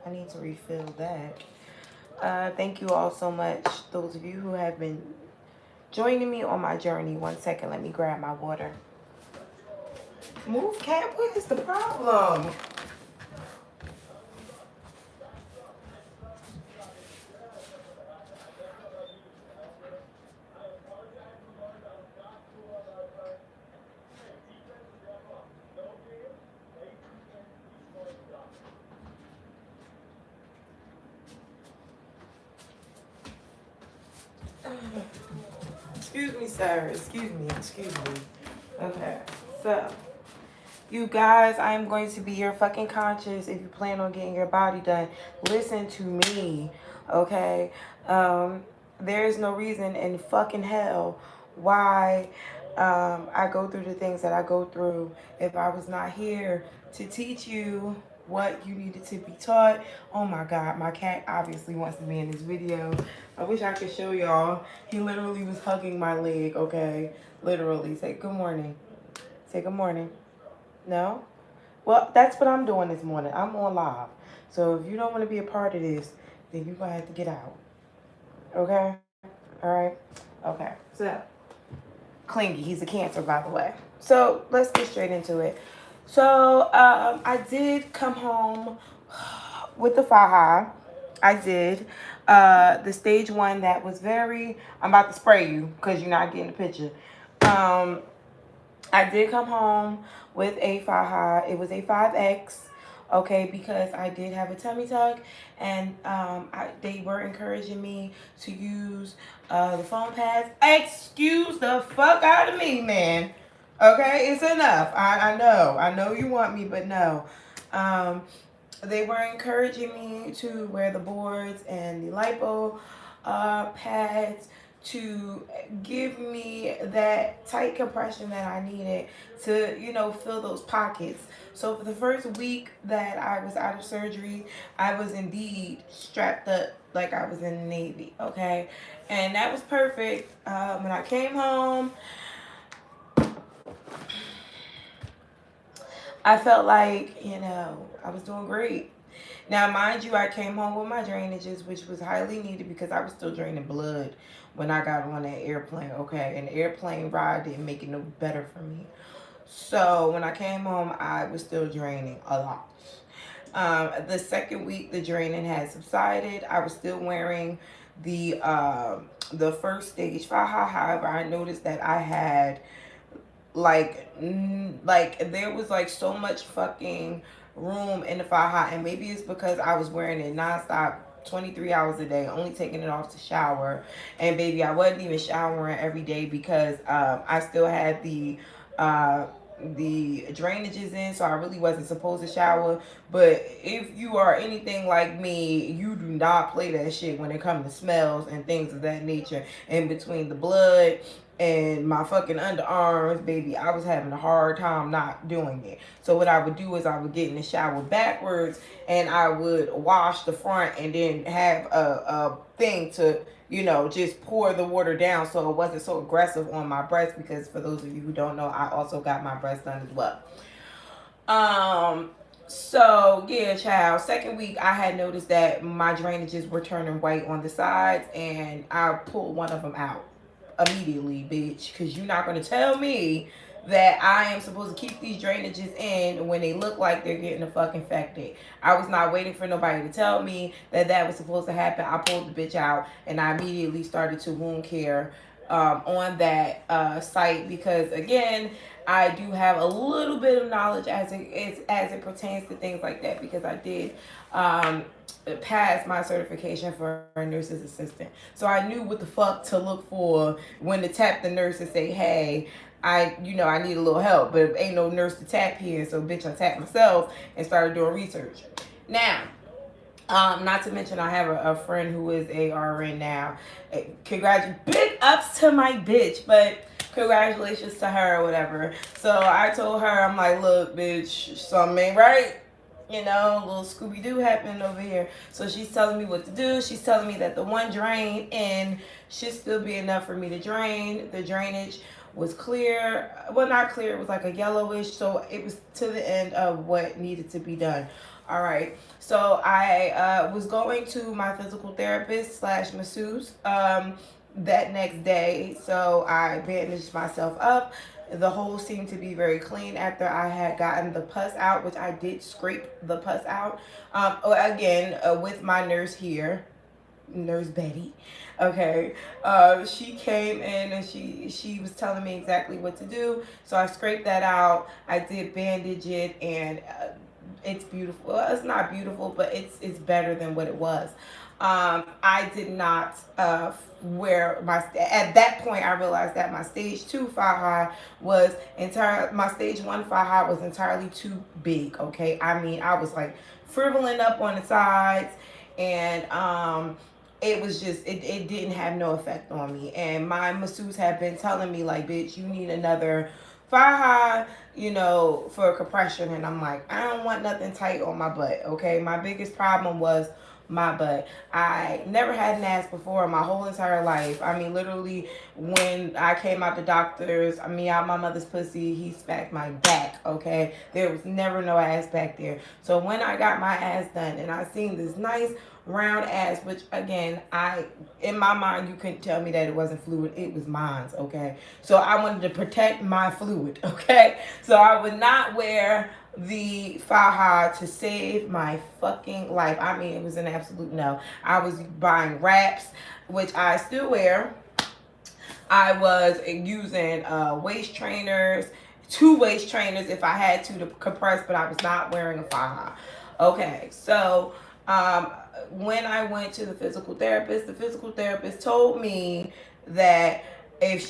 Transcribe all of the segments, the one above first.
I need to refill that. Thank you all so much, those of you who have been joining me on my journey. 1 second, let me grab my water. Move, cat. What is the problem? Excuse me, sir. Excuse me. Okay, so you guys, I am going to be your fucking conscience. If you plan on getting your body done, listen to me, okay? There is no reason in fucking hell why I go through the things that I go through if I was not here to teach you what you needed to be taught. Oh my God, my cat obviously wants to be in this video. I wish I could show y'all. He literally was hugging my leg, okay? Literally. Say good morning. Say good morning. No? Well, that's what I'm doing this morning. I'm on live. So if you don't want to be a part of this, then you're going to have to get out. Okay? All right? Okay. So, Clingy. He's a Cancer, by the way. So, let's get straight into it. So, I did come home with the faja. I did. The stage 1 that was very... I'm about to spray you because you're not getting the picture. I did come home with a faja. It was a 5X, okay, because I did have a tummy tuck, and they were encouraging me to use the foam pads. Excuse the fuck out of me, man. Okay, it's enough. I know you want me, but no. They were encouraging me to wear the boards and the lipo pads to give me that tight compression that I needed to, you know, fill those pockets. So for the first week that I was out of surgery, I was indeed strapped up like I was in the Navy, okay? And that was perfect. When I came home, I felt like, you know, I was doing great. Now, mind you, I came home with my drainages, which was highly needed because I was still draining blood when I got on that airplane, okay? And the airplane ride didn't make it no better for me. So when I came home, I was still draining a lot. The second week, the draining had subsided. I was still wearing the first stage faja. However, I noticed that I had like there was like so much fucking room in the faja, and maybe it's because I was wearing it nonstop 23 hours a day, only taking it off to shower. And baby, I wasn't even showering every day because I still had the drainages in, so I really wasn't supposed to shower. But if you are anything like me, you do not play that shit when it comes to smells and things of that nature. In between the blood and my fucking underarms, baby, I was having a hard time not doing it. So what I would do is I would get in the shower backwards, and I would wash the front and then have a thing to, you know, just pour the water down so it wasn't so aggressive on my breast, because for those of you who don't know, I also got my breast done as well. So yeah, child, second week I had noticed that my drainages were turning white on the sides, and I pulled one of them out immediately, bitch, because you're not going to tell me that I am supposed to keep these drainages in when they look like they're getting the fuck infected. I was not waiting for nobody to tell me that that was supposed to happen. I pulled the bitch out, and I immediately started to wound care on that site, because again, I do have a little bit of knowledge as it pertains to things like that, because I did pass my certification for a nurse's assistant. So I knew what the fuck to look for when to tap the nurse and say, hey, I need a little help, but ain't no nurse to tap here. So bitch, I tapped myself and started doing research. Now, not to mention I have a friend who is a RN now. Big ups to my bitch, but congratulations to her or whatever. So I told her, I'm like, look, bitch, something ain't right. You know, a little Scooby-Doo happening over here. So she's telling me what to do. She's telling me that the one drain in should still be enough for me to drain. The drainage was clear. Well, not clear. It was like a yellowish. So it was to the end of what needed to be done. All right. So I was going to my physical therapist slash masseuse that next day. So I bandaged myself up. The hole seemed to be very clean after I had gotten the pus out, which I did scrape the pus out. Again, with my nurse here, Nurse Betty. Okay, she came in and she was telling me exactly what to do. So I scraped that out. I did bandage it, and it's beautiful. Well, it's not beautiful, but it's better than what it was. I did not wear my. At that point, I realized that my stage 2 faja was entire. My stage 1 faja was entirely too big. Okay, I mean, I was like fribbling up on the sides, and it was just it didn't have no effect on me. And my masseuse had been telling me like, bitch, you need another faja, you know, for compression. And I'm like, I don't want nothing tight on my butt. Okay, my biggest problem was my butt. I never had an ass before in my whole entire life. I mean, literally, when I came out the doctors, I mean, out my mother's pussy, he smacked my back. Okay, there was never no ass back there. So when I got my ass done and I seen this nice round ass, which again, in my mind, you couldn't tell me that it wasn't fluid. It was mine. Okay, so I wanted to protect my fluid. Okay, so I would not wear the faja to save my fucking life. I mean, it was an absolute no. I was buying wraps, which I still wear. I was using waist trainers, 2 waist trainers if I had to compress, but I was not wearing a faja. Okay, so when I went to the physical therapist told me that if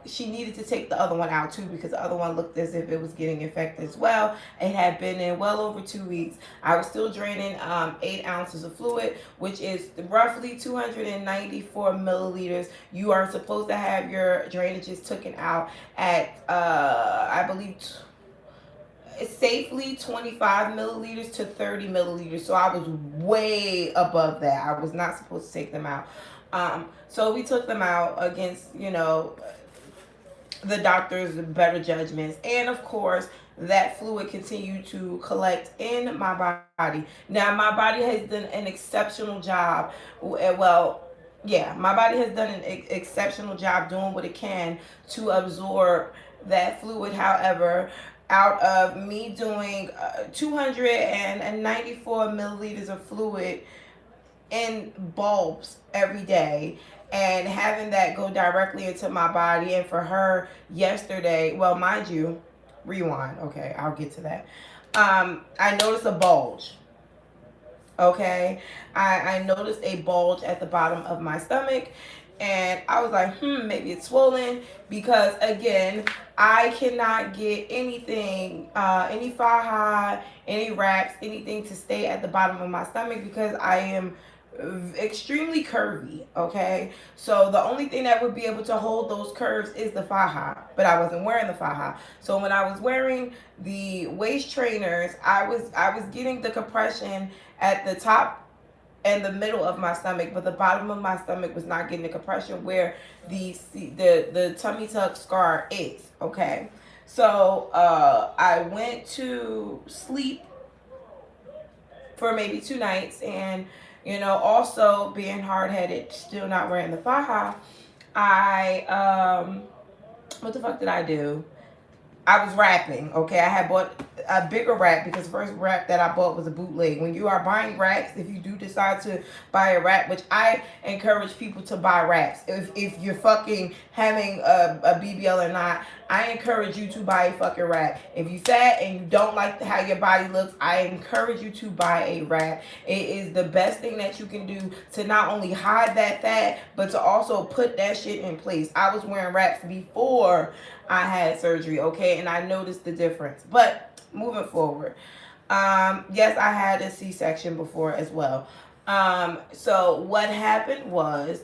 she needed to take the other one out too, because the other one looked as if it was getting infected as well. It had been in well over 2 weeks. I was still draining 8 ounces of fluid, which is roughly 294 milliliters. You are supposed to have your drainages taken out at I believe safely 25 milliliters to 30 milliliters. So I was way above that. I was not supposed to take them out. So we took them out against, you know, the doctor's better judgments. And of course, that fluid continued to collect in my body. Now, my body has done an exceptional job. Well, yeah, my body has done an exceptional job doing what it can to absorb that fluid. However, out of me doing 294 milliliters of fluid in bulbs every day and having that go directly into my body, and for her yesterday, well, mind you, rewind, okay, I'll get to that. I noticed a bulge. Okay, I noticed a bulge at the bottom of my stomach, and I was like, maybe it's swollen, because again, I cannot get anything, any faja, any wraps, anything to stay at the bottom of my stomach, because I am extremely curvy. Okay, so the only thing that would be able to hold those curves is the faja, but I wasn't wearing the faja. So when I was wearing the waist trainers, I was getting the compression at the top and the middle of my stomach, but the bottom of my stomach was not getting the compression where the tummy tuck scar is. Okay, so I went to sleep for maybe 2 nights, and you know, also being hard-headed, still not wearing the faja, what the fuck did I do? I was wrapping, okay? I had bought a bigger wrap, because the first wrap that I bought was a bootleg. When you are buying wraps, if you do decide to buy a wrap, which I encourage people to buy wraps, if you're fucking having a BBL or not, I encourage you to buy a fucking wrap. If you fat and you don't like how your body looks, I encourage you to buy a wrap. It is the best thing that you can do to not only hide that fat, but to also put that shit in place. I was wearing wraps before I had surgery, okay, and I noticed the difference. But moving forward, yes, I had a C-section before as well. So what happened was,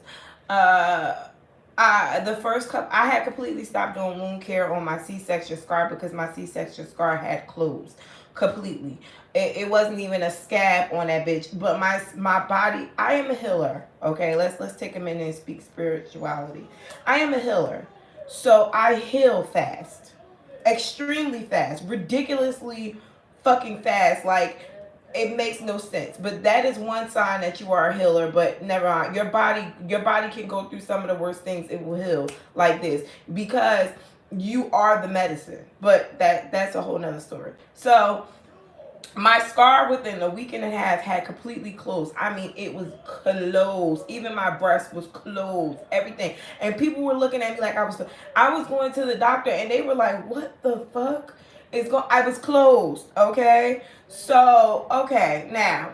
the first couple, I had completely stopped doing wound care on my C-section scar, because my C-section scar had closed completely. It wasn't even a scab on that bitch. But my body, I am a healer. Okay, let's take a minute and speak spirituality. I am a healer. So I heal fast, extremely fast, ridiculously fucking fast. Like, it makes no sense. But that is one sign that you are a healer. But never mind. Your body can go through some of the worst things. It will heal like this because you are the medicine. But that's a whole nother story. So my scar within a week and a half had completely closed. I mean, it was closed. Even my breast was closed. Everything. And people were looking at me like I was going to the doctor and they were like, "What the fuck is going?" I was closed. Okay. So okay, now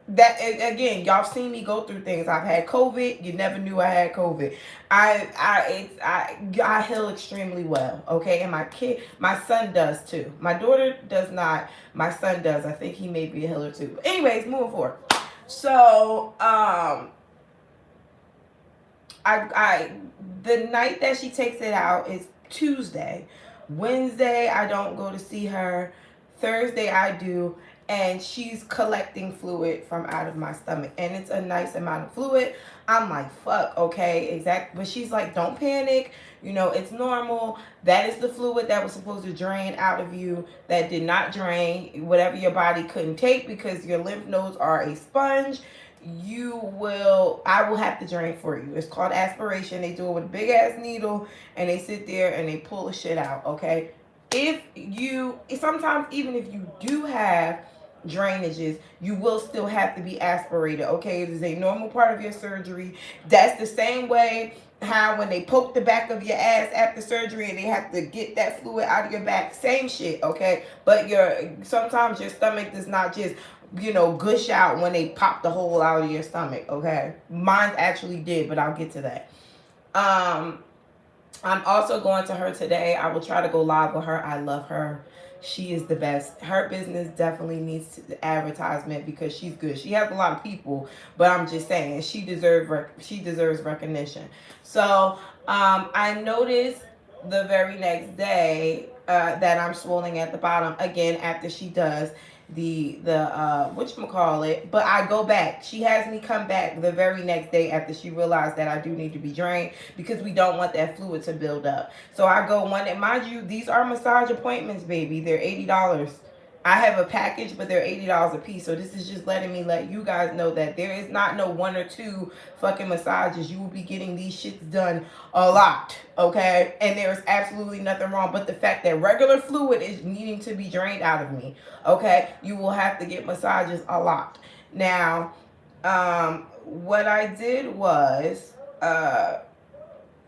that again, y'all seen me go through things. I've had COVID. You never knew I had COVID. I heal extremely well. Okay, and my son does too. My daughter does not. My son does. I think he may be a healer too. But anyways, moving forward. So I the night that she takes it out is Tuesday. Wednesday I don't go to see her. Thursday I do, and she's collecting fluid from out of my stomach, and it's a nice amount of fluid. I'm like, fuck, okay, exactly. But she's like, don't panic, it's normal. That is the fluid that was supposed to drain out of you that did not drain. Whatever your body couldn't take, because your lymph nodes are a sponge, I will have to drain for you. It's called aspiration. They do it with a big ass needle, and they sit there and they pull the shit out, okay? Sometimes even if you do have drainages, you will still have to be aspirated, okay? It is a normal part of your surgery. That's the same way how when they poke the back of your ass after surgery and they have to get that fluid out of your back, same shit, okay? But sometimes your stomach does not just gush out when they pop the hole out of your stomach, okay? Mine actually did, but I'll get to that. I'm also going to her today. I will try to go live with her. I love her. She is the best. Her business definitely needs advertisement because she's good. She has a lot of people, but I'm just saying she deserves recognition. So I noticed the very next day that I'm swelling at the bottom again after she does the whatchamacallit, but I go back. She has me come back the very next day after she realized that I do need to be drained because we don't want that fluid to build up. So I go one day. Mind you, these are massage appointments, baby. They're $80. I have a package, but they're $80 a piece. So this is just letting me let you guys know that there is not no one or two fucking massages. You will be getting these shits done a lot, okay? And there's absolutely nothing wrong. But the fact that regular fluid is needing to be drained out of me, okay? You will have to get massages a lot. Now, what I did was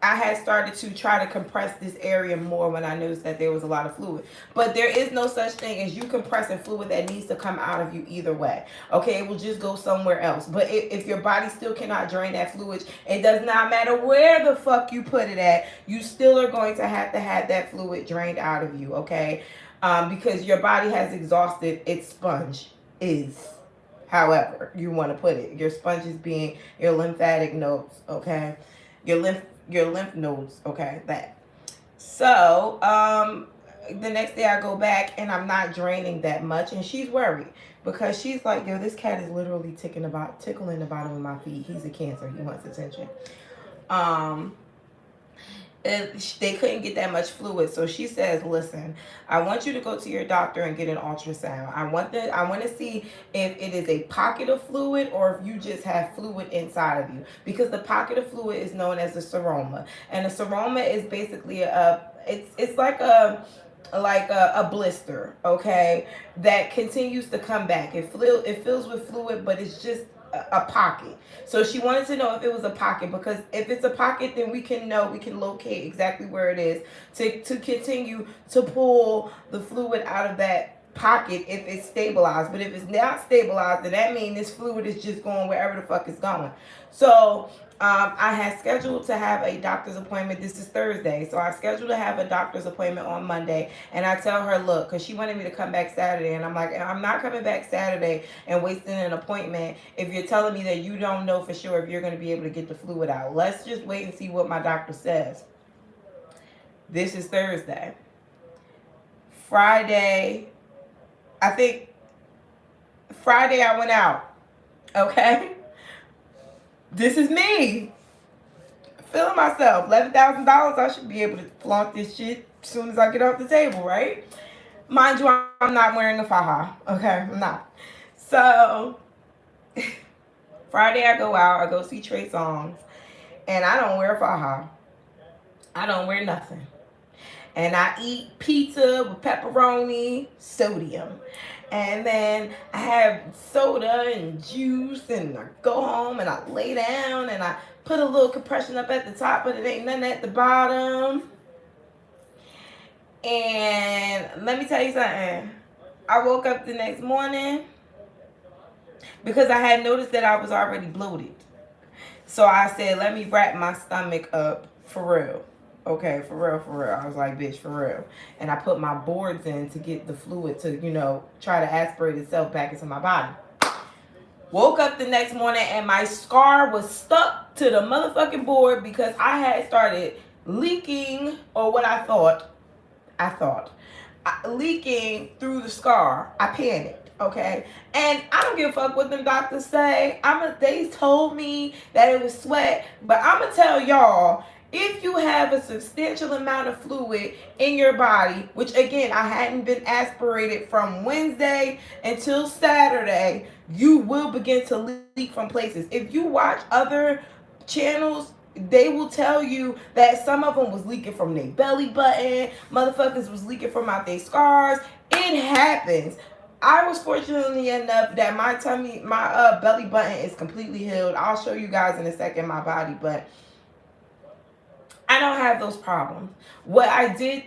I had started to try to compress this area more when I noticed that there was a lot of fluid. But there is no such thing as you compressing fluid that needs to come out of you either way. Okay, it will just go somewhere else. But if your body still cannot drain that fluid, it does not matter where the fuck you put it at, you still are going to have that fluid drained out of you, okay? Because your body has exhausted its sponge however you want to put it. Your sponge is being your lymphatic nodes, okay? Your lymph nodes, okay, that. So the next day I go back and I'm not draining that much, and she's worried because she's like, yo, this cat is literally tickling the bottom of my feet. He's a cancer. He wants attention. They couldn't get that much fluid, so she says, listen, I want you to go to your doctor and get an ultrasound. I want to see if it is a pocket of fluid or if you just have fluid inside of you, because the pocket of fluid is known as a seroma, and a seroma is basically it's like a blister, okay, that continues to come back. It fills with fluid, but it's just a pocket. So she wanted to know if it was a pocket, because if it's a pocket, then we can locate exactly where it is to continue to pull the fluid out of that pocket if it's stabilized. But if it's not stabilized, then that means this fluid is just going wherever the fuck it's going. So I had scheduled to have a doctor's appointment. This is Thursday. So I scheduled to have a doctor's appointment on Monday. And I tell her, look, because she wanted me to come back Saturday. And I'm like, I'm not coming back Saturday and wasting an appointment if you're telling me that you don't know for sure if you're going to be able to get the fluid out. Let's just wait and see what my doctor says. This is Thursday. Friday I went out. Okay? This is me. Feeling myself. $11,000. I should be able to flaunt this shit as soon as I get off the table, right? Mind you, I'm not wearing a faja. Okay, I'm not. So Friday I go out, I go see Trey Songz, and I don't wear a faja. I don't wear nothing. And I eat pizza with pepperoni, sodium. And then I have soda and juice, and I go home and I lay down and I put a little compression up at the top, but it ain't nothing at the bottom. And let me tell you something. I woke up the next morning because I had noticed that I was already bloated. So I said, let me wrap my stomach up for real. Okay, for real, for real. I was like, bitch, for real. And I put my boards in to get the fluid to, try to aspirate itself back into my body. Woke up the next morning and my scar was stuck to the motherfucking board because I had started leaking, or what I thought, leaking through the scar. I panicked, okay? And I don't give a fuck what them doctors say. They told me that it was sweat, but I'm gonna tell y'all, if you have a substantial amount of fluid in your body, which again, I hadn't been aspirated from Wednesday until Saturday, you will begin to leak from places. If you watch other channels, they will tell you that some of them was leaking from their belly button. Motherfuckers was leaking from out their scars. It happens. I was fortunately enough that my belly button is completely healed. I'll show you guys in a second my body, but I don't have those problems. What I do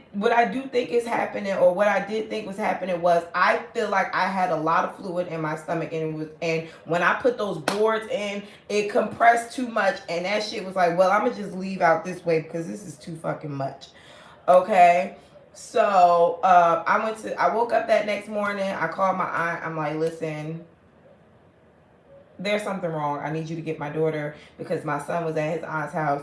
think is happening, or what I did think was happening, was I feel like I had a lot of fluid in my stomach, and when I put those boards in, it compressed too much, and that shit was like, well, I'm gonna just leave out this way because this is too fucking much. Okay. So I woke up that next morning. I called my aunt. I'm like, listen, there's something wrong. I need you to get my daughter, because my son was at his aunt's house.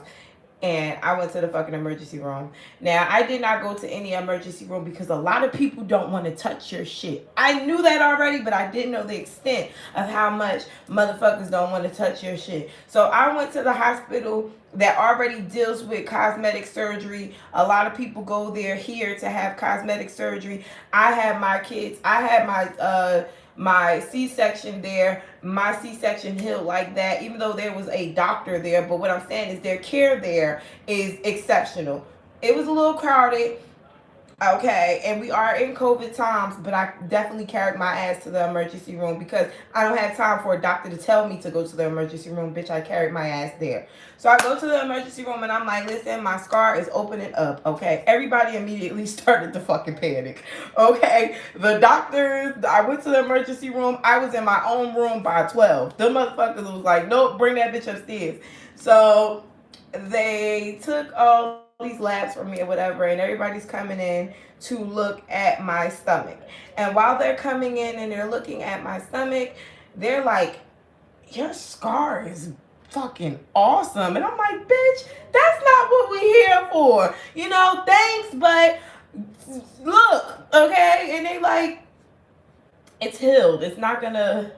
And I went to the fucking emergency room. Now, I did not go to any emergency room because a lot of people don't want to touch your shit. I knew that already, but I didn't know the extent of how much motherfuckers don't want to touch your shit. So I went to the hospital that already deals with cosmetic surgery. A lot of people go there here to have cosmetic surgery. I had my C-section there. My C-section healed like that, even though there was a doctor there. But what I'm saying is their care there is exceptional. It was a little crowded, okay, and we are in COVID times, but I definitely carried my ass to the emergency room because I don't have time for a doctor to tell me to go to the emergency room. Bitch, I carried my ass there. So I go to the emergency room and I'm like, listen, my scar is opening up, okay? Everybody immediately started to fucking panic, okay? The doctors, I went to the emergency room. I was in my own room by 12. The motherfuckers was like, nope, bring that bitch upstairs. So they took all these labs for me or whatever, and everybody's coming in to look at my stomach. And while they're coming in and they're looking at my stomach, they're like, your scar is fucking awesome. And I'm like, bitch, that's not what we're here for. Thanks, but look, okay? And they like, it's healed. It's not gonna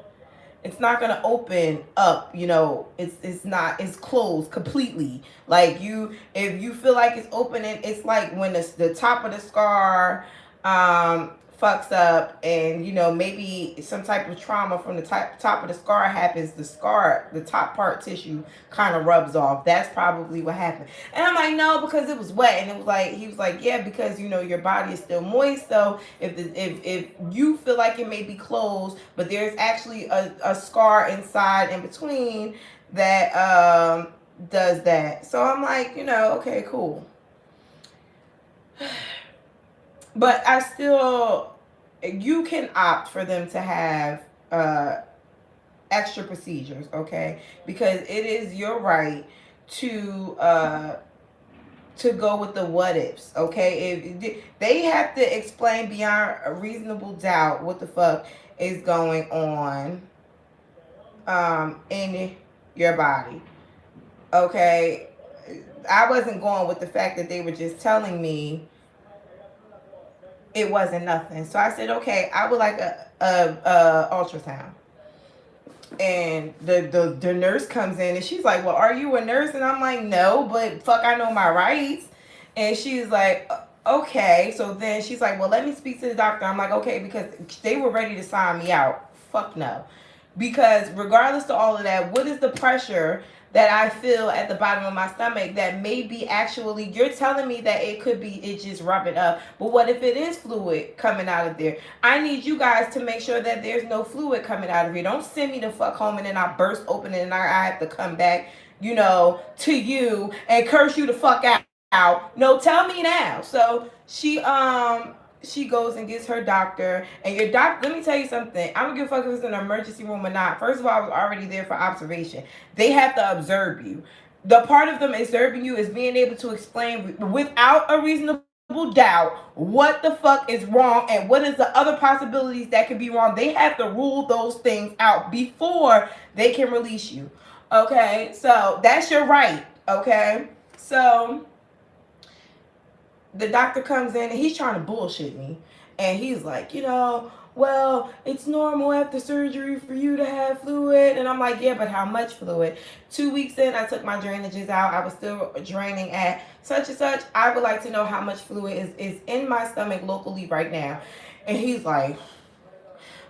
open up, it's closed completely. Like, if you feel like it's opening, it's like when the top of the scar fucks up, and maybe some type of trauma from the top of the scar happens, the top part tissue kind of rubs off. That's probably what happened. And I'm like, no, because it was wet. And it was like, he was like, yeah, because your body is still moist. So if you feel like it may be closed, but there's actually a scar inside in between that does that. So I'm like, okay, cool. But you can opt for them to have extra procedures, okay? Because it is your right to go with the what ifs, okay? If they have to explain beyond a reasonable doubt what the fuck is going on in your body, okay? I wasn't going with the fact that they were just telling me it wasn't nothing. So I said, okay, I would like a ultrasound. And the nurse comes in and she's like, well, are you a nurse? And I'm like, no, but fuck, I know my rights. And she's like, Okay, so then she's like, well, let me speak to the doctor. I'm like, okay, because they were ready to sign me out. Fuck no. Because regardless to all of that, what is the pressure that I feel at the bottom of my stomach that may be actually, you're telling me that it could be it just rubbing up, but what if it is fluid coming out of there? I need you guys to make sure that there's no fluid coming out of here. Don't send me the fuck home and then I burst open and I have to come back, to you and curse you the fuck out. No, tell me now. So she goes and gets her doctor, and your doctor, let me tell you something, I don't give a fuck if it's an emergency room or not. First of all, I was already there for observation. They have to observe you. The part of them observing you is being able to explain without a reasonable doubt what the fuck is wrong and what is the other possibilities that could be wrong. They have to rule those things out before they can release you. Okay, so that's your right. Okay, so the doctor comes in and he's trying to bullshit me. And he's like, well, it's normal after surgery for you to have fluid. And I'm like, yeah, but how much fluid? 2 weeks in, I took my drainages out. I was still draining at such and such. I would like to know how much fluid is in my stomach locally right now. And he's like,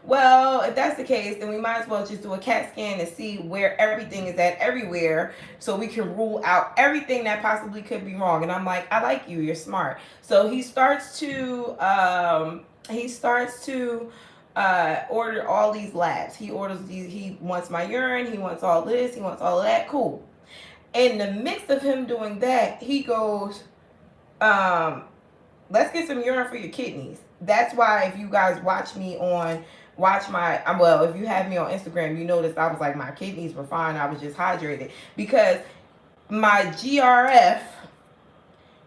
well, if that's the case, then we might as well just do a CAT scan and see where everything is at everywhere so we can rule out everything that possibly could be wrong. And I'm like, I like you. You're smart. So he starts to order all these labs. He orders these. He wants my urine. He wants all this. He wants all of that. Cool. In the midst of him doing that, he goes, let's get some urine for your kidneys. That's why if you guys watch if you have me on Instagram, you notice I was like, my kidneys were fine. I was just hydrated because my GRF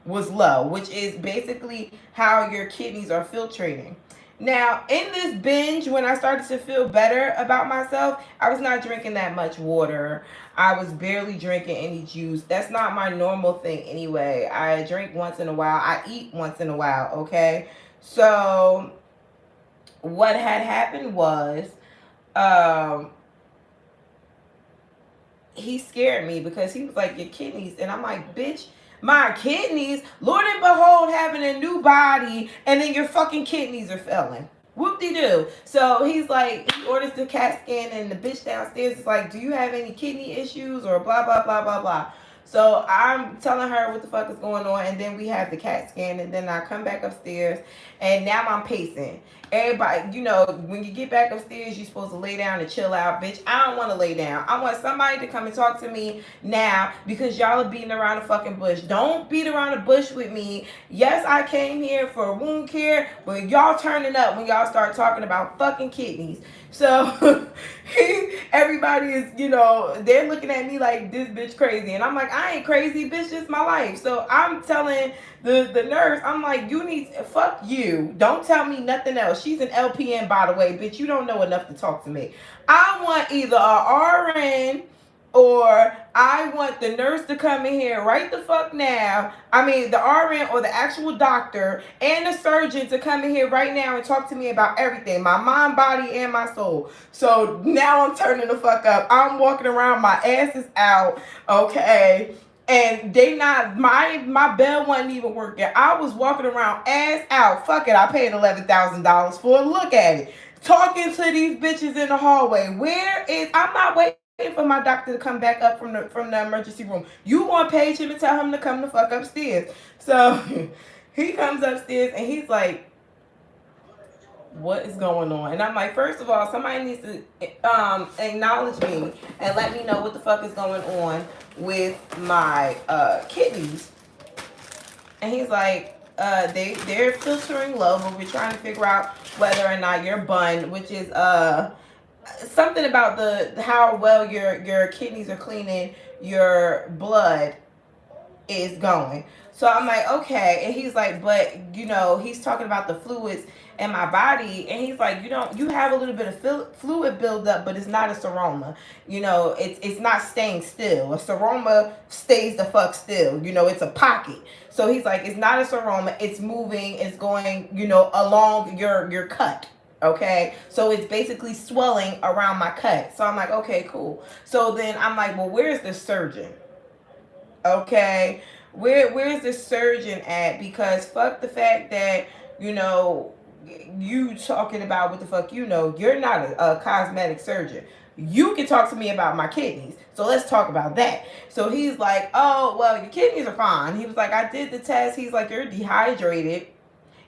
was low, which is basically how your kidneys are filtrating. Now, in this binge, when I started to feel better about myself, I was not drinking that much water. I was barely drinking any juice. That's not my normal thing anyway. I drink once in a while. I eat once in a while, okay? So what had happened was he scared me because he was like, your kidneys. And I'm like, bitch, my kidneys? Lord and behold, having a new body, and then your fucking kidneys are failing. Whoop-de-doo. So he's like, he orders the CAT scan, and the bitch downstairs is like, do you have any kidney issues or blah, blah, blah, blah, blah. So I'm telling her what the fuck is going on, and then we have the CAT scan, and then I come back upstairs, and now I'm pacing. Everybody, when you get back upstairs, you're supposed to lay down and chill out. Bitch, I don't want to lay down. I want somebody to come and talk to me now because y'all are beating around the fucking bush. Don't beat around the bush with me. Yes, I came here for wound care, but y'all turning up when y'all start talking about fucking kidneys. So everybody is, they're looking at me like this bitch crazy. And I'm like, I ain't crazy, bitch, it's my life. So I'm telling the nurse, I'm like, fuck you. Don't tell me nothing else. She's an LPN, by the way, bitch. You don't know enough to talk to me. I want either a RN or I want the nurse to come in here right the fuck now. I mean, the RN or the actual doctor and the surgeon to come in here right now and talk to me about everything. My mind, body, and my soul. So now I'm turning the fuck up. I'm walking around, my ass is out, okay? And my bell wasn't even working. I was walking around ass out. Fuck it, I paid $11,000 for a look at it. Talking to these bitches in the hallway. I'm not waiting for my doctor to come back up from the emergency room. You want to page him and tell him to come the fuck upstairs. So he comes upstairs and he's like, what is going on? And I'm like, first of all, somebody needs to acknowledge me and let me know what the fuck is going on with my kidneys. And he's like, they're filtering low, but we're trying to figure out whether or not your bun, which is something about how well your kidneys are cleaning your blood, is going. So I'm like, okay. And he's like, but he's talking about the fluids in my body, and he's like, you have a little bit of fluid buildup, but it's not a seroma. It's not staying still. A seroma stays the fuck still. It's a pocket. So he's like, it's not a seroma. It's moving. It's going, along your cut. Okay, so it's basically swelling around my cut. So I'm like, okay, cool. So then I'm like, well, where's the surgeon? Okay, Where's the surgeon at? Because fuck the fact that, you know, you talking about what the fuck you know. You're not a cosmetic surgeon. You can talk to me about my kidneys. So let's talk about that. So he's like, oh, well, your kidneys are fine. He was like, I did the test. He's like, you're dehydrated.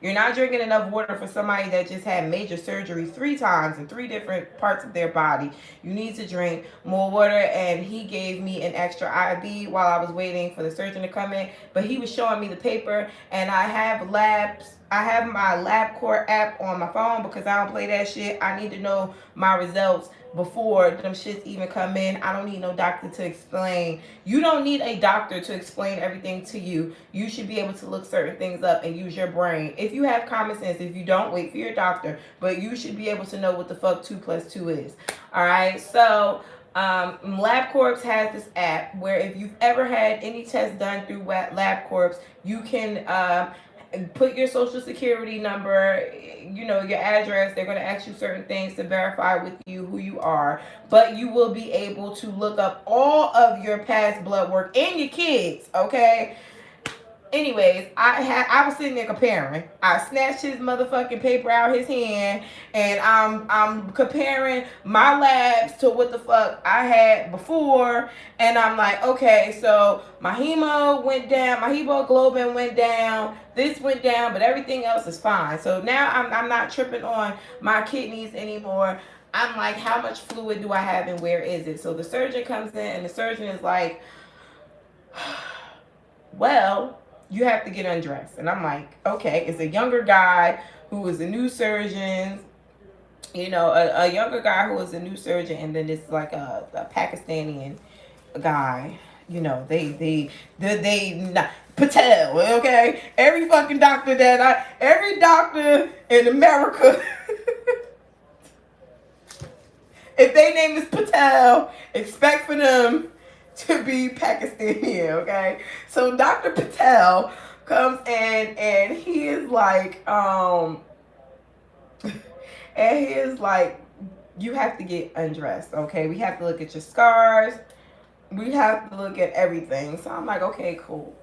You're not drinking enough water for somebody that just had major surgery 3 times in 3 different parts of their body. You need to drink more water. And he gave me an extra IV while I was waiting for the surgeon to come in. But he was showing me the paper, and I have labs. I have my LabCorp app on my phone because I don't play that shit. I need to know my results before them shits even come in. I don't need no doctor to explain. You don't need a doctor to explain everything to you. You should be able to look certain things up and use your brain. If you have common sense, if you don't, wait for your doctor. But you should be able to know what the fuck 2 + 2 is. All right, so LabCorp has this app where if you've ever had any test done through LabCorp, you can put your social security number, you know, your address. They're going to ask you certain things to verify with you who you are, but you will be able to look up all of your past blood work and your kids. Okay. Anyways, I was sitting there comparing. I snatched his motherfucking paper out his hand, and I'm comparing my labs to what the fuck I had before, and I'm like, okay, so my hemo went down, my hemoglobin went down, this went down, but everything else is fine. So now I'm not tripping on my kidneys anymore. I'm like, how much fluid do I have and where is it? So the surgeon comes in, and the surgeon is like, well, you have to get undressed. And I'm like, okay. It's a younger guy who is a new surgeon, you know, a younger guy who is a new surgeon, and then it's like a Pakistani guy. You know, they not Patel, okay? Every fucking doctor every doctor in America, if their name is Patel, expect for them to be Pakistani, okay? So Dr. Patel comes in, and he is like, you have to get undressed, okay? We have to look at your scars. We have to look at everything. So I'm like, okay, cool.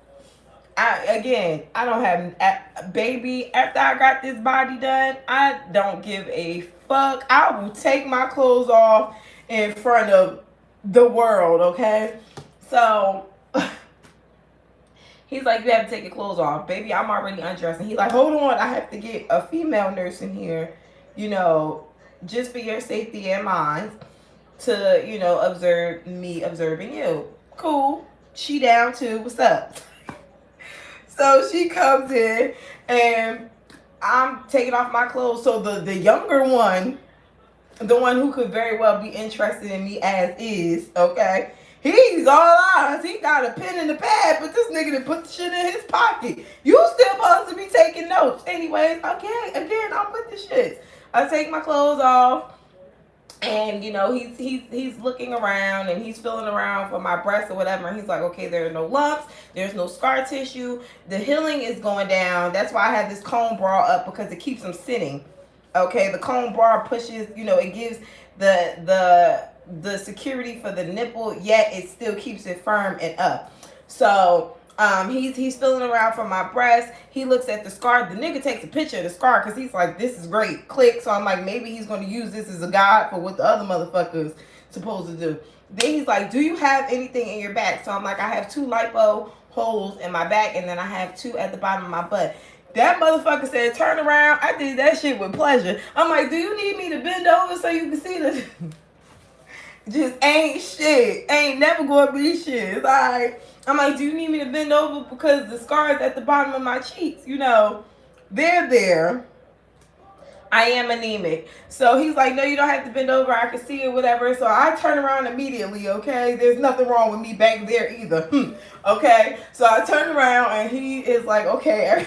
I don't have, baby, after I got this body done, I don't give a fuck. I will take my clothes off in front of the world, okay? So he's like, you have to take your clothes off. Baby, I'm already undressed. And he's like, hold on, I have to get a female nurse in here, you know, just for your safety and mine, to, you know, observe me observing you. Cool. She down too. What's up? So she comes in, and I'm taking off my clothes. So the younger one, the one who could very well be interested in me as is, okay, he's all eyes. He got a pen and a pad, but this nigga done put the shit in his pocket. You still supposed to be taking notes. Anyways, okay, again, I'm with the shit. I take my clothes off, and, you know, he's looking around, and he's feeling around for my breasts or whatever. And he's like, okay, there are no lumps. There's no scar tissue. The healing is going down. That's why I have this cone bra up, because it keeps them sitting. Okay, the cone bra pushes, you know, it gives the security for the nipple, yet it still keeps it firm and up. So he's feeling around for my breast. He looks at the scar. The nigga takes a picture of the scar because he's like, this is great. Click. So I'm like, maybe he's going to use this as a guide for what the other motherfuckers supposed to do. Then he's like, do you have anything in your back? So I'm like, I have 2 lipo holes in my back, and then I have 2 at the bottom of my butt. That motherfucker said, turn around. I did that shit with pleasure. I'm like, do you need me to bend over so you can see this? Just ain't shit. Ain't never gonna be shit. It's alright. I'm like, do you need me to bend over? Because the scars at the bottom of my cheeks, you know, they're there. I am anemic. So he's like, no, you don't have to bend over. I can see it, whatever. So I turn around immediately, okay? There's nothing wrong with me back there either. Okay? So I turn around, and he is like, okay,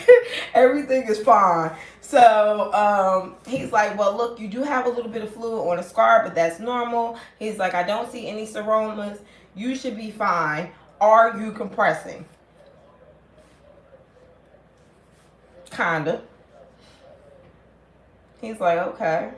everything is fine. So he's like, well, look, you do have a little bit of fluid on a scar, but that's normal. He's like, I don't see any seromas. You should be fine. Are you compressing? Kinda. He's like, okay.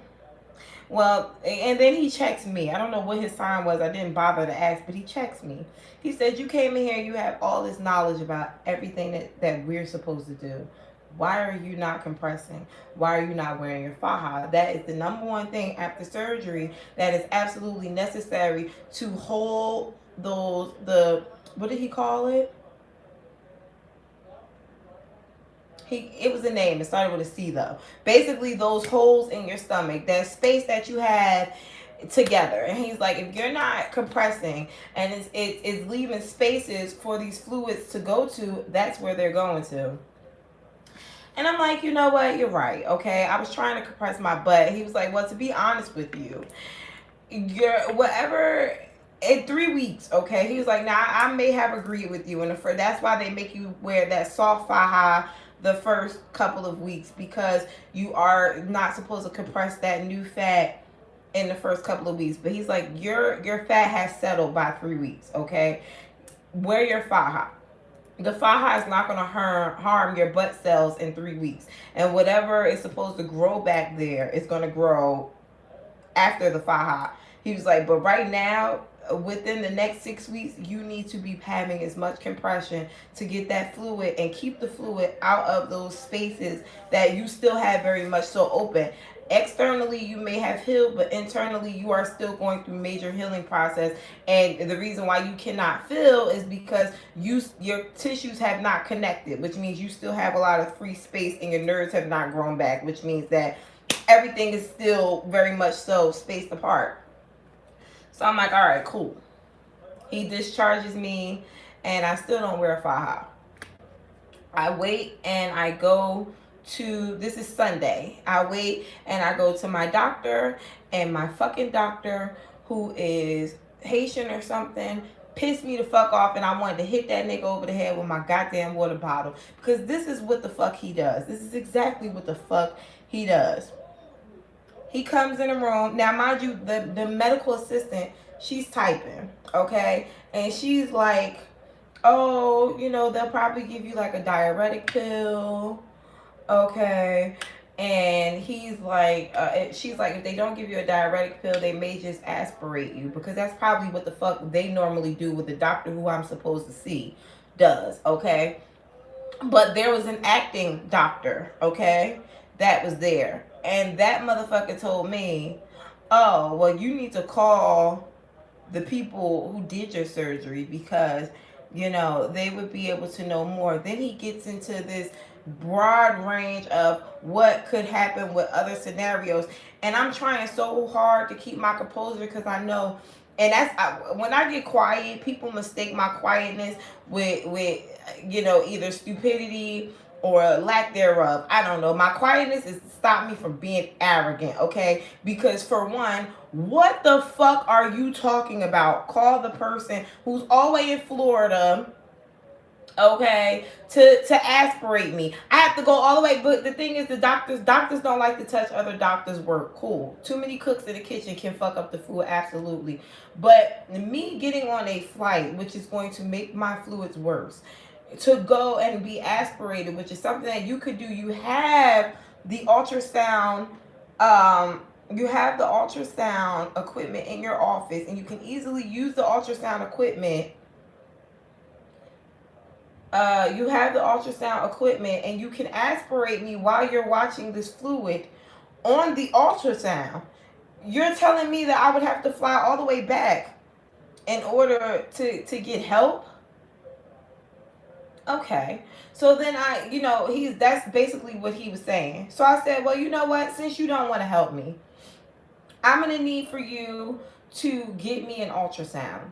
Well, and then he checks me. I don't know what his sign was. I didn't bother to ask, but he checks me. He said, you came in here, you have all this knowledge about everything that we're supposed to do. Why are you not compressing? Why are you not wearing your faja? That is the number one thing after surgery that is absolutely necessary to hold what did he call it? It was a name. It started with a C though. Basically, those holes in your stomach, that space that you have together. And he's like, if you're not compressing and it's leaving spaces for these fluids to go to, that's where they're going to. And I'm like, you know what? You're right. Okay. I was trying to compress my butt. He was like, well, to be honest with you, you're whatever in 3 weeks. Okay. He was like, now I may have agreed with you. And that's why they make you wear that soft faja the first couple of weeks, because you are not supposed to compress that new fat in the first couple of weeks. But he's like, your fat has settled by 3 weeks. Okay. Wear your faja. The faja is not going to harm your butt cells in 3 weeks. And whatever is supposed to grow back there is going to grow after the faja. He was like, but right now, within the next 6 weeks, you need to be having as much compression to get that fluid and keep the fluid out of those spaces that you still have very much so open. Externally, you may have healed, but internally, you are still going through major healing process. And the reason why you cannot feel is because your tissues have not connected, which means you still have a lot of free space and your nerves have not grown back, which means that everything is still very much so spaced apart. So I'm like, all right, cool. He discharges me and I still don't wear a faja. I wait and I go to, this is Sunday. I wait and I go to my doctor, and my fucking doctor, who is Haitian or something, pissed me the fuck off, and I wanted to hit that nigga over the head with my goddamn water bottle, because this is what the fuck he does. This is exactly what the fuck he does. He comes in the room. Now, mind you, the medical assistant, she's typing, okay? And she's like, oh, you know, they'll probably give you like a diuretic pill, okay? And he's like, she's like, if they don't give you a diuretic pill, they may just aspirate you, because that's probably what the fuck they normally do with the doctor who I'm supposed to see does, okay? But there was an acting doctor, okay, that was there. And that motherfucker told me, oh, well, you need to call the people who did your surgery, because, you know, they would be able to know more. Then he gets into this broad range of what could happen with other scenarios. And I'm trying so hard to keep my composure, because I know, and when I get quiet, people mistake my quietness with you know, either stupidity or lack thereof. I don't know. My quietness is to stop me from being arrogant, okay? Because for one, what the fuck are you talking about? Call the person who's all the way in Florida, okay, to aspirate me. I have to go all the way. But the thing is, the doctors don't like to touch other doctors' work. Cool. Too many cooks in the kitchen can fuck up the food, absolutely. But me getting on a flight, which is going to make my fluids worse, to go and be aspirated, which is something that you could do. You have the ultrasound, equipment in your office, and you can easily use the ultrasound equipment. You have the ultrasound equipment, and you can aspirate me while you're watching this fluid on the ultrasound. You're telling me that I would have to fly all the way back in order to get help? Okay. So then that's basically what he was saying. So I said, well, you know what? Since you don't want to help me, I'm going to need for you to get me an ultrasound.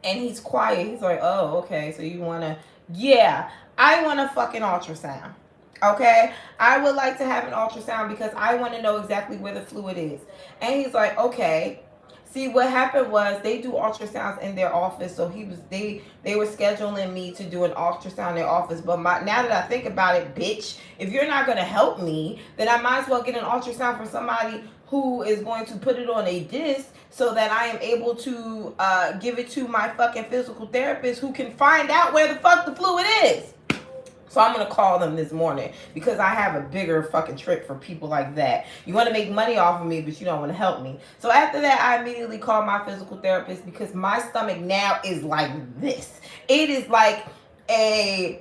And he's quiet. He's like, oh, okay. So you want to, yeah, I want a fucking ultrasound. Okay. I would like to have an ultrasound because I want to know exactly where the fluid is. And he's like, okay. See, what happened was they do ultrasounds in their office, so they were scheduling me to do an ultrasound in their office. But now that I think about it, bitch, if you're not gonna help me, then I might as well get an ultrasound from somebody who is going to put it on a disc, so that I am able to give it to my fucking physical therapist, who can find out where the fuck the fluid is. So I'm going to call them this morning because I have a bigger fucking trick for people like that. You want to make money off of me, but you don't want to help me. So after that, I immediately called my physical therapist because my stomach now is like this. It is like a...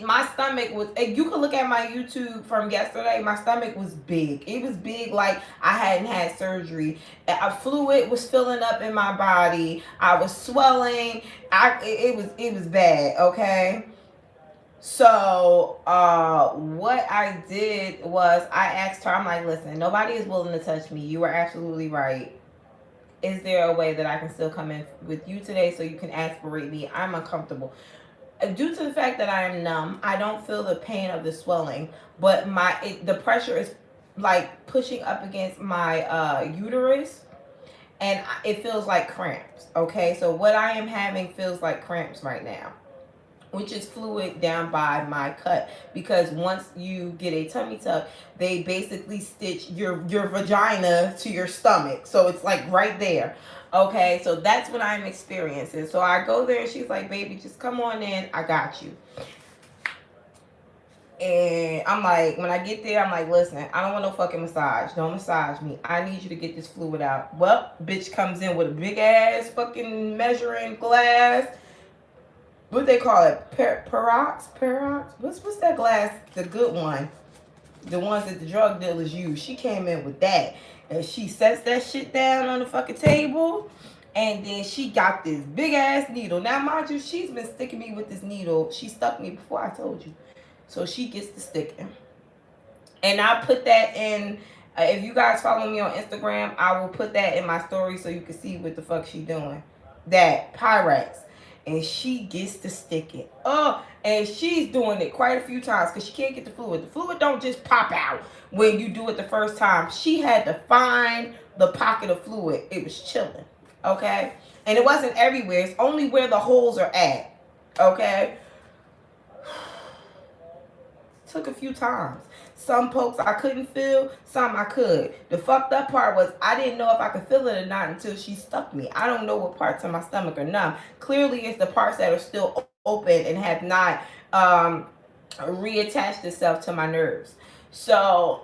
my stomach was, you can look at my YouTube from yesterday. My stomach was big. It was big like I hadn't had surgery. A fluid was filling up in my body. I was swelling. It was bad, okay? So what I did was I asked her, I'm like, listen, nobody is willing to touch me. You are absolutely right. Is there a way that I can still come in with you today so you can aspirate me? I'm uncomfortable. Due to the fact that I am numb, I don't feel the pain of the swelling, but the pressure is like pushing up against my uterus, and it feels like cramps. Okay, so what I am having feels like cramps right now, which is fluid down by my cut, because once you get a tummy tuck, they basically stitch your vagina to your stomach, so it's like right there. Okay, so that's what I'm experiencing. So I go there and she's like, baby, just come on in, I got you. And I'm like, when I get there, I'm like, listen, I don't want no fucking massage. Don't massage me. I need you to get this fluid out. Well, bitch comes in with a big ass fucking measuring glass. What they call it? Parox? What's that glass? The good one. The ones that the drug dealers use. She came in with that. And she sets that shit down on the fucking table. And then she got this big ass needle. Now, mind you, she's been sticking me with this needle. She stuck me before, I told you. So she gets to sticking. And I put that in. If you guys follow me on Instagram, I will put that in my story so you can see what the fuck she doing. That Pyrex. And she gets to stick it. Oh, and she's doing it quite a few times because she can't get the fluid. The fluid don't just pop out when you do it the first time. She had to find the pocket of fluid. It was chilling, okay? And it wasn't everywhere. It's only where the holes are at, okay? Took a few times. Some pokes I couldn't feel, some I could. The fucked up part was I didn't know if I could feel it or not until she stuck me. I don't know what parts of my stomach are numb. Clearly, it's the parts that are still open and have not reattached itself to my nerves. So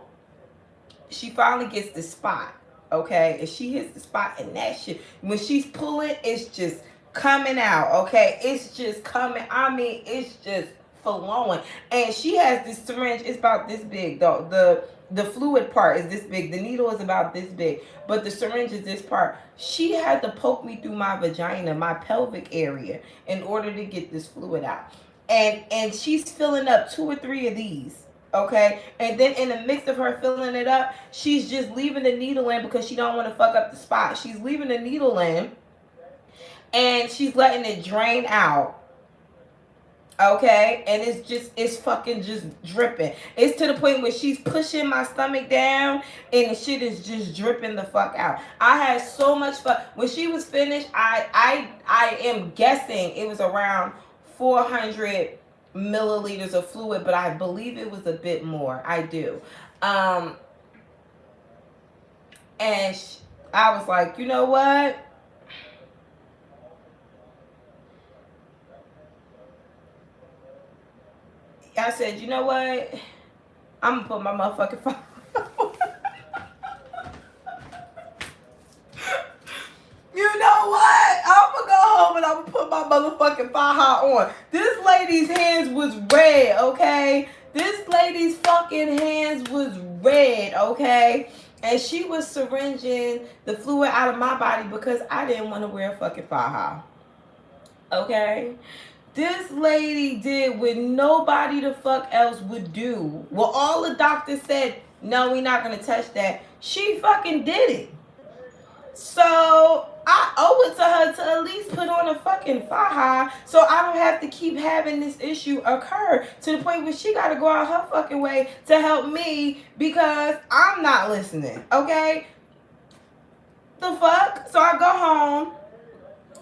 she finally gets the spot, okay? And she hits the spot, and that shit, when she's pulling, it's just coming out, okay? It's just coming. I mean, it's just flowing. And she has this syringe. It's about this big, though. The fluid part is this big. The needle is about this big, but the syringe is this part. She had to poke me through my vagina, my pelvic area, in order to get this fluid out. And she's filling up 2 or 3 of these, okay? And then in the mix of her filling it up, she's just leaving the needle in because she don't want to fuck up the spot. She's leaving the needle in, and she's letting it drain out. Okay, and it's fucking just dripping. It's to the point where she's pushing my stomach down and the shit is just dripping the fuck out. I had so much fun. When she was finished, I am guessing it was around 400 milliliters of fluid, but I believe it was a bit more. I do. And I was like, you know what? I said, you know what? I'm going to put my motherfucking phone. You know what? I'm going to go home and I'm going to put my motherfucking faja on. This lady's hands was red, okay? This lady's fucking hands was red, okay? And she was syringing the fluid out of my body because I didn't want to wear a fucking faja. Okay? This lady did what nobody the fuck else would do. Well, all the doctors said, no, we're not going to touch that. She fucking did it. So I owe it to her to at least put on a fucking faja so I don't have to keep having this issue occur to the point where she got to go out her fucking way to help me because I'm not listening. Okay? The fuck? So I go home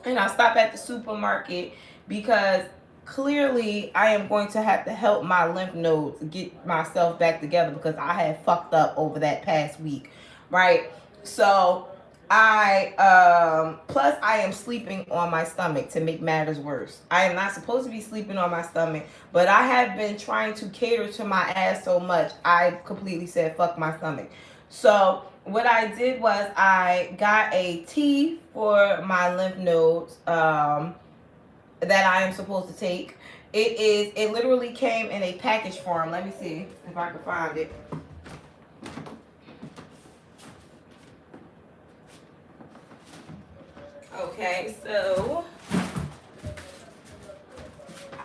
and I stop at the supermarket because clearly I am going to have to help my lymph nodes get myself back together because I had fucked up over that past week, right? So Plus I am sleeping on my stomach to make matters worse. I am not supposed to be sleeping on my stomach, but I have been trying to cater to my ass so much, I completely said fuck my stomach. So what I did was I got a tea for my lymph nodes, that I am supposed to take. It literally came in a package form. Let me see if I can find it. Okay, so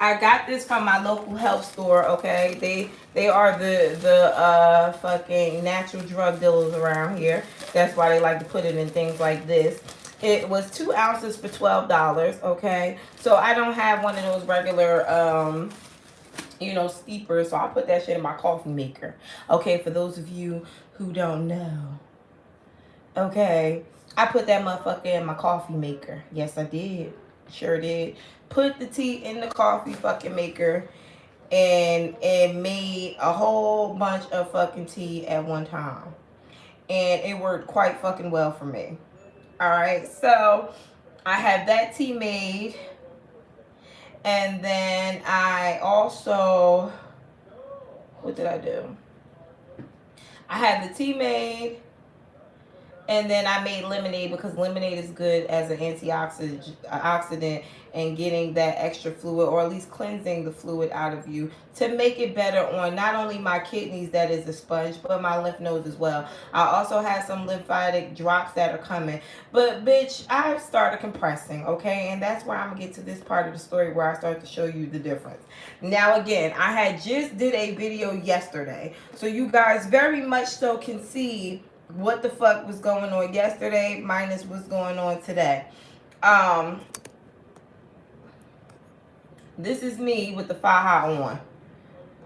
I got this from my local health store. Okay, they are the fucking natural drug dealers around here. That's why they like to put it in things like this. It was 2 ounces for $12. Okay, so I don't have one of those regular steepers, so I put that shit in my coffee maker. Okay, for those of you who don't know. Okay, I put that motherfucker in my coffee maker. Yes, I did. Sure did. Put the tea in the coffee fucking maker and made a whole bunch of fucking tea at one time. And it worked quite fucking well for me. Alright, so I have that tea made. And then I also, what did I do? I had the tea made. And then I made lemonade because lemonade is good as an antioxidant and getting that extra fluid, or at least cleansing the fluid out of you to make it better on not only my kidneys, that is a sponge, but my lymph nodes as well. I also have some lymphatic drops that are coming. But bitch, I started compressing, okay? And that's where I'm going to get to this part of the story where I start to show you the difference. Now again, I had just did a video yesterday, so you guys very much so can see what the fuck was going on yesterday minus what's going on today. This is me with the faja on.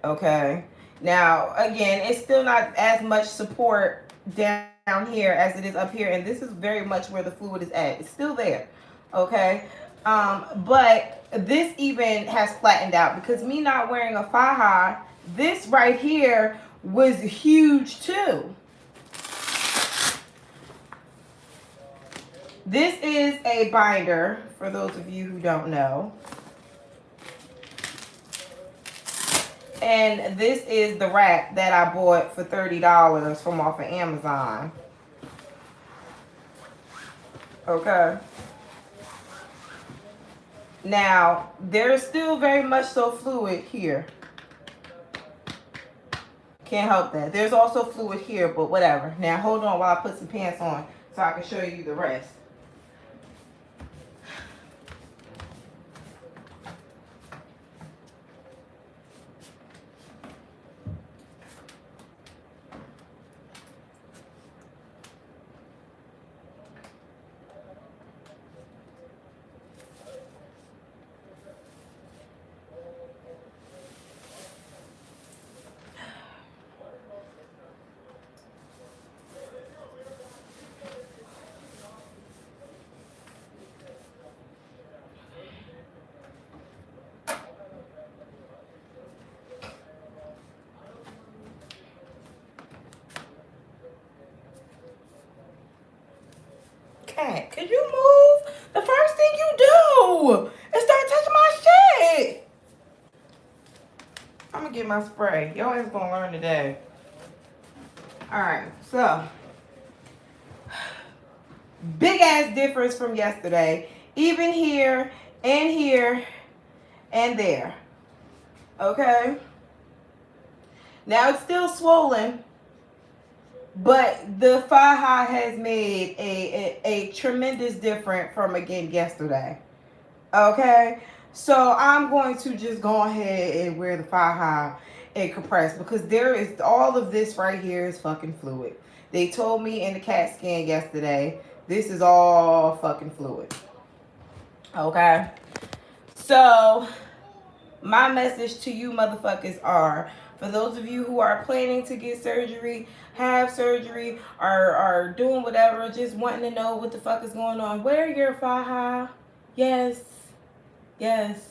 Okay. Now, again, it's still not as much support down here as it is up here. And this is very much where the fluid is at. It's still there. Okay. But this even has flattened out because me not wearing a faja, this right here was huge too. This is a binder, for those of you who don't know. And this is the wrap that I bought for $30 from off of Amazon. Okay. Now, there's still very much so fluid here. Can't help that. There's also fluid here, but whatever. Now, hold on while I put some pants on so I can show you the rest. Cat, could you move? The first thing you do is start touching my shit. I'm gonna get my spray. Your ass gonna learn today. Alright, so big ass difference from yesterday. Even here and there. Okay? Now it's still swollen, but the faja has made a tremendous difference from again yesterday. Okay? So I'm going to just go ahead and wear the faja and compress because there is all of this right here is fucking fluid. They told me in the CAT scan yesterday, this is all fucking fluid. Okay? So my message to you motherfuckers are, for those of you who are planning to get surgery, have surgery, are doing whatever, just wanting to know what the fuck is going on, wear your faja. Yes. Yes.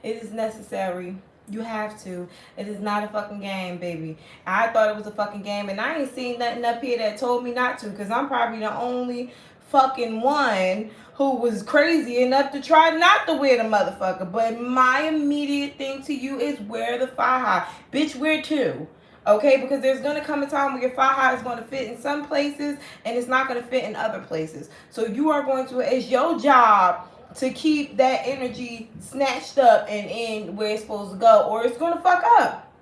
It is necessary. You have to. It is not a fucking game, baby. I thought it was a fucking game, and I ain't seen nothing up here that told me not to, because I'm probably the only fucking one who was crazy enough to try not to wear the motherfucker. But my immediate thing to you is wear the faja. Bitch, wear two. Okay, because there's going to come a time where your faja is going to fit in some places and it's not going to fit in other places. So you are going to, it's your job to keep that energy snatched up and in where it's supposed to go, or it's going to fuck up.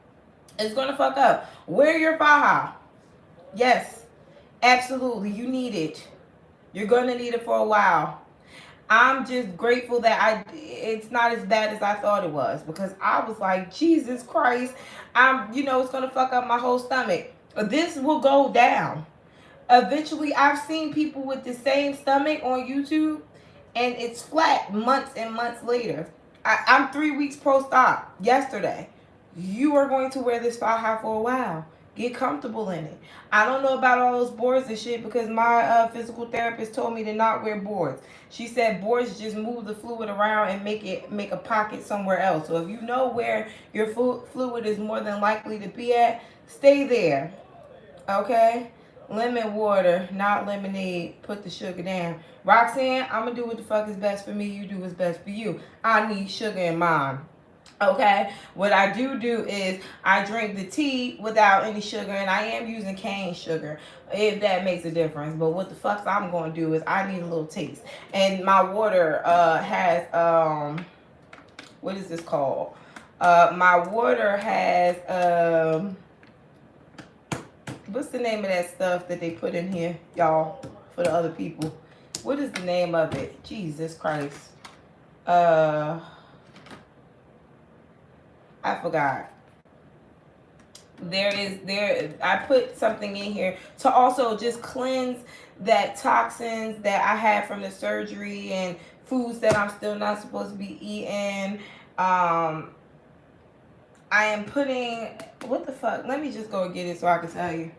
It's going to fuck up. Wear your faja. Yes, absolutely. You need it. You're going to need it for a while. I'm just grateful that it's not as bad as I thought it was, because I was like, Jesus Christ, it's going to fuck up my whole stomach. This will go down. Eventually, I've seen people with the same stomach on YouTube, and it's flat months and months later. I'm 3 weeks post-op yesterday. You are going to wear this faja for a while. Get comfortable in it. I don't know about all those boards and shit, because my physical therapist told me to not wear boards. She said boards just move the fluid around and make a pocket somewhere else. So if you know where your fluid is more than likely to be at, stay there. Okay? Lemon water, not lemonade. Put the sugar down. Roxanne, I'm going to do what the fuck is best for me. You do what's best for you. I need sugar in mine. Okay, what I do is I drink the tea without any sugar, and I am using cane sugar, if that makes a difference. But what the fuck I'm going to do is I need a little taste. And my water has, what is this called? My water has, what's the name of that stuff that they put in here, y'all, for the other people? What is the name of it? Jesus Christ. I forgot. I put something in here to also just cleanse that toxins that I had from the surgery and foods that I'm still not supposed to be eating. I am putting, what the fuck? Let me just go get it so I can tell you.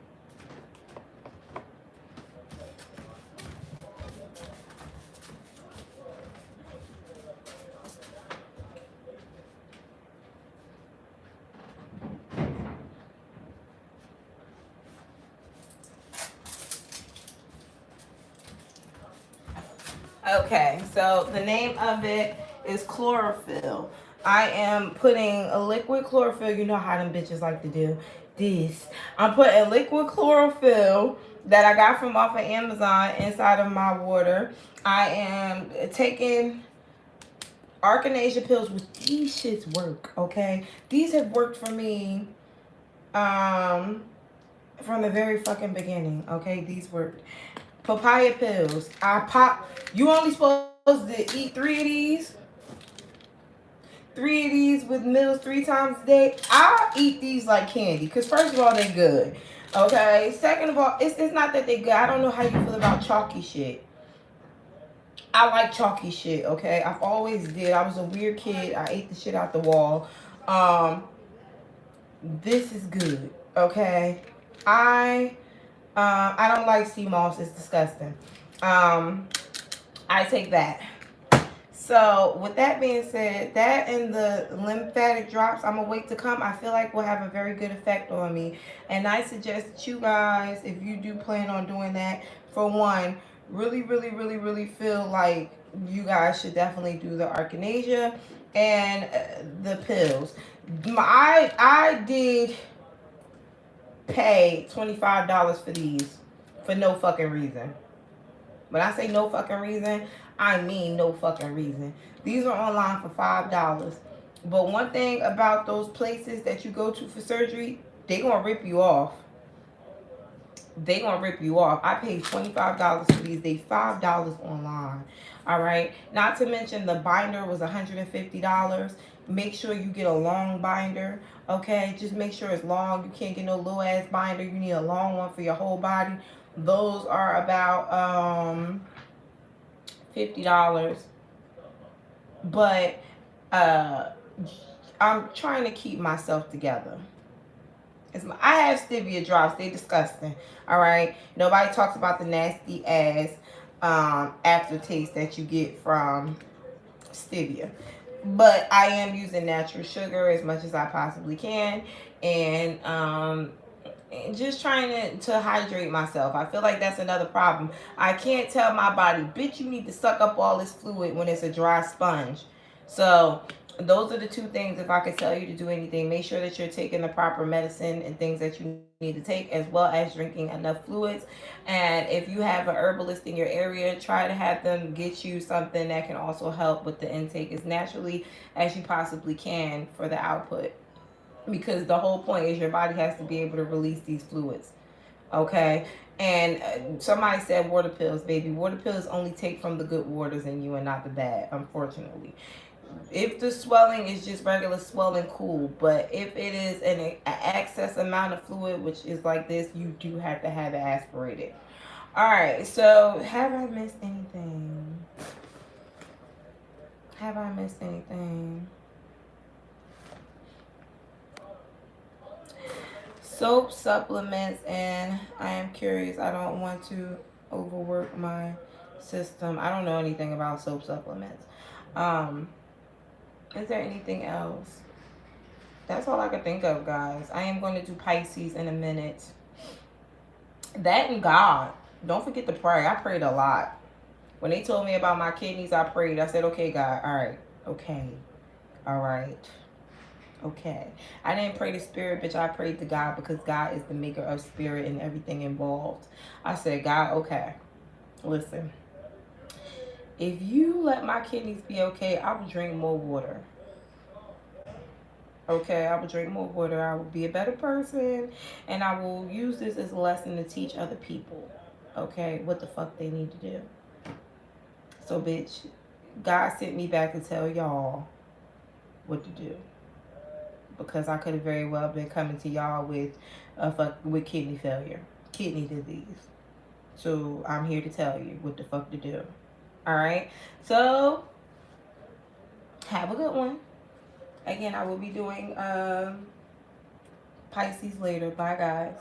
Okay, so the name of it is chlorophyll. I am putting a liquid chlorophyll. You know how them bitches like to do this. I'm putting liquid chlorophyll that I got from off of Amazon inside of my water. I am taking Archanasia pills, which these shits work, okay? These have worked for me from the very fucking beginning, okay? These worked. Papaya pills. You only supposed to eat 3 of these. 3 of these with meals 3 times a day. I eat these like candy, because first of all, they're good. Okay? Second of all, it's not that they're good. I don't know how you feel about chalky shit. I like chalky shit, okay? I've always did. I was a weird kid. I ate the shit out the wall. This is good, okay? I don't like sea moss. It's disgusting. I take that. So with that being said, that and the lymphatic drops I'm awake to come, I feel like will have a very good effect on me. And I suggest that you guys, if you do plan on doing that, for one, really feel like you guys should definitely do the Archanasia and the pills. I did pay $25 for these for no fucking reason. When I say no fucking reason, I mean no fucking reason. These are online for $5. But one thing about those places that you go to for surgery, they gonna rip you off. They gonna rip you off. I paid $25 for these. They $5 online. All right. Not to mention the binder was $150. Make sure you get a long binder. Okay. Just make sure it's long. You can't get no little ass binder. You need a long one for your whole body. Those are about $50. But I'm trying to keep myself together. I have stevia drops. They're disgusting. All right. Nobody talks about the nasty ass aftertaste that you get from stevia. But I am using natural sugar as much as I possibly can. And just trying to hydrate myself. I feel like that's another problem. I can't tell my body, bitch, you need to suck up all this fluid when it's a dry sponge. So those are the two things. If I could tell you to do anything, make sure that you're taking the proper medicine and things that you need to take, as well as drinking enough fluids. And if you have an herbalist in your area, try to have them get you something that can also help with the intake as naturally as you possibly can for the output, because the whole point is your body has to be able to release these fluids. Okay. And somebody said water pills, baby. Water pills only take from the good waters in you and not the bad, unfortunately. If the swelling is just regular swelling, cool. But if it is an excess amount of fluid, which is like this, you do have to have it aspirated. All right. So have I missed anything? Have I missed anything? Soap supplements, and I am curious. I don't want to overwork my system. I don't know anything about soap supplements. Um, is there anything else? That's all I can think of, guys. I am going to do Pisces in a minute. That and God. Don't forget to pray. I prayed a lot. When they told me about my kidneys, I prayed. I said, okay, God. All right. Okay. All right. Okay. I didn't pray to spirit, bitch. I prayed to God, because God is the maker of spirit and everything involved. I said, God, okay. Listen. If you let my kidneys be okay, I will drink more water. Okay, I will drink more water. I will be a better person. And I will use this as a lesson to teach other people. Okay, what the fuck they need to do. So, bitch, God sent me back to tell y'all what to do. Because I could have very well been coming to y'all with kidney failure, kidney disease. So I'm here to tell you what the fuck to do. All right. So have a good one. Again, I will be doing Pisces later. Bye, guys.